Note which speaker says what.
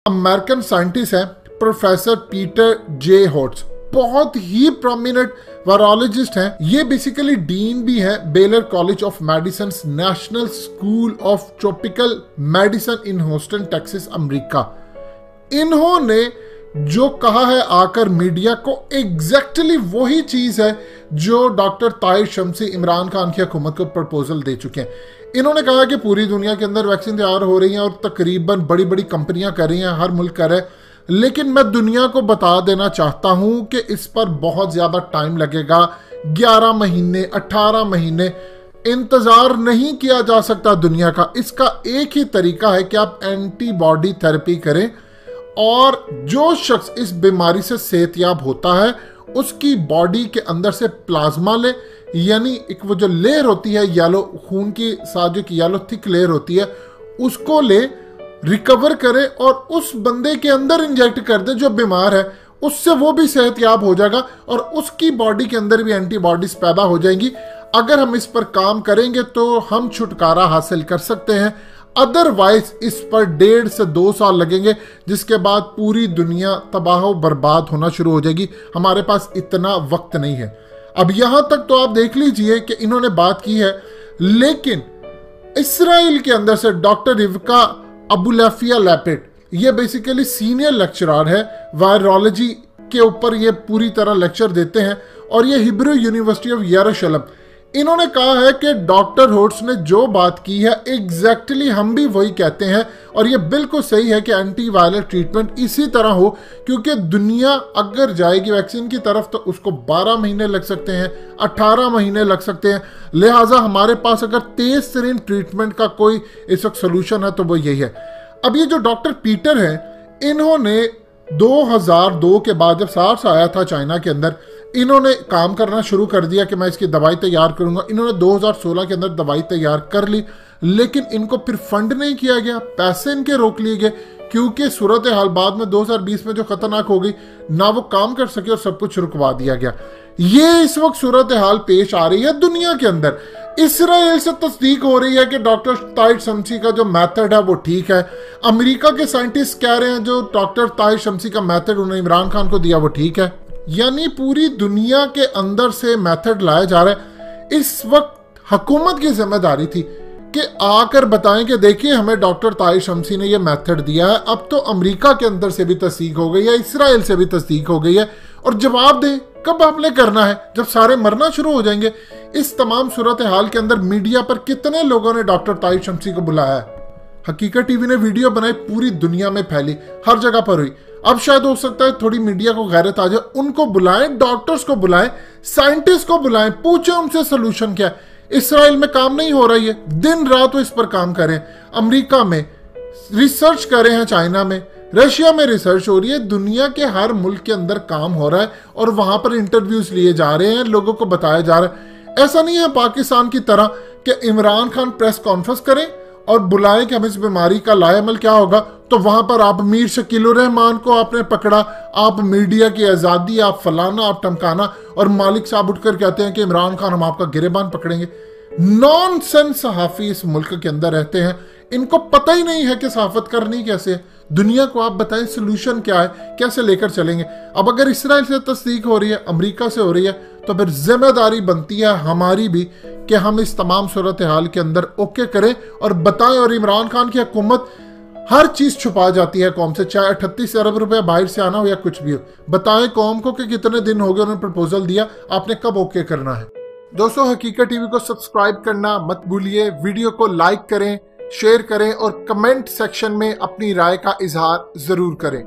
Speaker 1: American scientist है professor Peter जे होट्स, बहुत ही prominent virologist हैं। ये बेसिकली डीन भी है baler college of medicine national school of tropical medicine in Houston Texas America. इन्होंने जो कहा है आकर मीडिया को एग्जैक्टली वही चीज है जो डॉक्टर ताहिर शमसी इमरान खान की हुकूमत को प्रपोजल दे चुके हैं। इन्होंने कहा कि पूरी दुनिया के अंदर वैक्सीन तैयार हो रही हैं और तकरीबन बड़ी बड़ी कंपनियां कर रही हैं, हर मुल्क कर रहा है, लेकिन मैं दुनिया को बता देना चाहता हूं कि इस पर बहुत ज्यादा टाइम लगेगा। 11 महीने 18 महीने इंतजार नहीं किया जा सकता दुनिया का। इसका एक ही तरीका है कि आप एंटीबॉडी थेरेपी करें और जो शख्स इस बीमारी से सेहतयाब होता है उसकी बॉडी के अंदर से प्लाज्मा ले, यानी एक वो जो लेयर होती है येलो खून की साथ जो येलो थिक लेयर होती है उसको ले, रिकवर करे और उस बंदे के अंदर इंजेक्ट कर दे जो बीमार है, उससे वो भी सेहतयाब हो जाएगा और उसकी बॉडी के अंदर भी एंटीबॉडीज पैदा हो जाएंगी। अगर हम इस पर काम करेंगे तो हम छुटकारा हासिल कर सकते हैं, अदरवाइज इस पर 1.5 से 2 साल लगेंगे, जिसके बाद पूरी दुनिया तबाह बर्बाद होना शुरू हो जाएगी। हमारे पास इतना वक्त नहीं है। अब यहां तक तो आप देख लीजिए कि इन्होंने बात की है, लेकिन इसराइल के अंदर से डॉक्टर रिवका अबुलैफिया लैपेट, ये बेसिकली सीनियर लेक्चरर है वायरोलॉजी के ऊपर, ये पूरी तरह लेक्चर देते हैं और ये हिब्रू यूनिवर्सिटी ऑफ यरूशलेम। इन्होंने कहा है कि डॉक्टर होट्स ने जो बात की है एग्जैक्टली हम भी वही कहते हैं और ये बिल्कुल सही है कि एंटीवायरल ट्रीटमेंट इसी तरह हो, क्योंकि दुनिया अगर जाएगी वैक्सीन की तरफ तो उसको 12 महीने लग सकते हैं, 18 महीने लग सकते हैं। लिहाजा हमारे पास अगर तेज तरीन ट्रीटमेंट का कोई इस वक्त सोल्यूशन है तो वो यही है। अब ये जो डॉक्टर पीटर है, इन्होंने 2002 के बाद जब सार्स आया था चाइना के अंदर, इन्होंने काम करना शुरू कर दिया कि मैं इसकी दवाई तैयार करूंगा। इन्होंने 2016 के अंदर दवाई तैयार कर ली, लेकिन इनको फिर फंड नहीं किया गया, पैसे इनके रोक लिए गए, क्योंकि सूरत हाल बाद में 2020 में जो खतरनाक हो गई ना, वो काम कर सके और सब कुछ रुकवा दिया गया। ये इस वक्त सूरत हाल पेश आ रही है दुनिया के अंदर। इसराइल से तस्दीक हो रही है कि डॉक्टर ताहिर शमसी का जो मेथड है वो ठीक है। अमेरिका के साइंटिस्ट कह रहे हैं जो डॉक्टर ताहिर शमसी का मेथड उन्होंने इमरान खान को दिया वो ठीक है। यानी पूरी दुनिया के अंदर से मेथड लाया जा रहा है। इस वक्त हुकूमत की जिम्मेदारी थी कि आकर बताएं कि देखिए हमें डॉक्टर ताहिर शमसी ने ये मेथड दिया है। अब तो अमेरिका के अंदर से भी तस्दीक हो गई है, इसराइल से भी तस्दीक हो गई है, और जवाब दें कब आपने करना है, जब सारे मरना शुरू हो जाएंगे। इस तमाम सूरत हाल के अंदर मीडिया पर कितने लोगों ने डॉक्टर ताहिर शमसी को बुलाया है। हकीकत टीवी ने वीडियो बनाई, पूरी दुनिया में फैली, हर जगह पर हुई। अब शायद हो सकता है थोड़ी मीडिया को गैरत आ जाए, उनको बुलाएं, डॉक्टर्स को बुलाएं, साइंटिस्ट को बुलाएं, पूछें उनसे सोल्यूशन क्या है। इसराइल में काम नहीं हो रही है, दिन रात वो इस पर काम करें। अमेरिका में रिसर्च कर रहे हैं, चाइना में, रशिया में रिसर्च हो रही है, दुनिया के हर मुल्क के अंदर काम हो रहा है और वहां पर इंटरव्यूज लिए जा रहे हैं, लोगों को बताया जा रहा है। ऐसा नहीं है पाकिस्तान की तरह कि इमरान खान प्रेस कॉन्फ्रेंस करें और बुलाएं कि हम इस बीमारी का लाएमल क्या होगा, तो वहां पर आप मीर शकीलुर रहमान को आपने पकड़ा, आप मीडिया की आजादी, आप फलाना, आप टमकाना, और मालिक साहब उठकर कहते हैं कि इमरान खान हम आपका गिरेबान पकड़ेंगे। नॉनसेंस सहाफी इस मुल्क के अंदर रहते हैं, इनको पता ही नहीं है कि सहाफत करनी कैसे है। दुनिया को आप बताएं सोल्यूशन क्या है, कैसे लेकर चलेंगे। अब अगर इसराइल से तस्दीक हो रही है, अमेरिका से हो रही है, तो फिर जिम्मेदारी बनती है हमारी भी कि हम इस तमाम सूरत हाल के अंदर ओके करें और बताएं। और इमरान खान की हुकूमत हर चीज छुपा जाती है कौम से, चाहे 38 अरब रुपया बाहर से आना हो या कुछ भी हो। बताएं कौम को कि कितने दिन हो गए उन्होंने प्रपोजल दिया, आपने कब ओके करना है। दोस्तों, हकीकत टीवी को सब्सक्राइब करना मत भूलिए, वीडियो को लाइक करें, शेयर करें और कमेंट सेक्शन में अपनी राय का इजहार जरूर करें।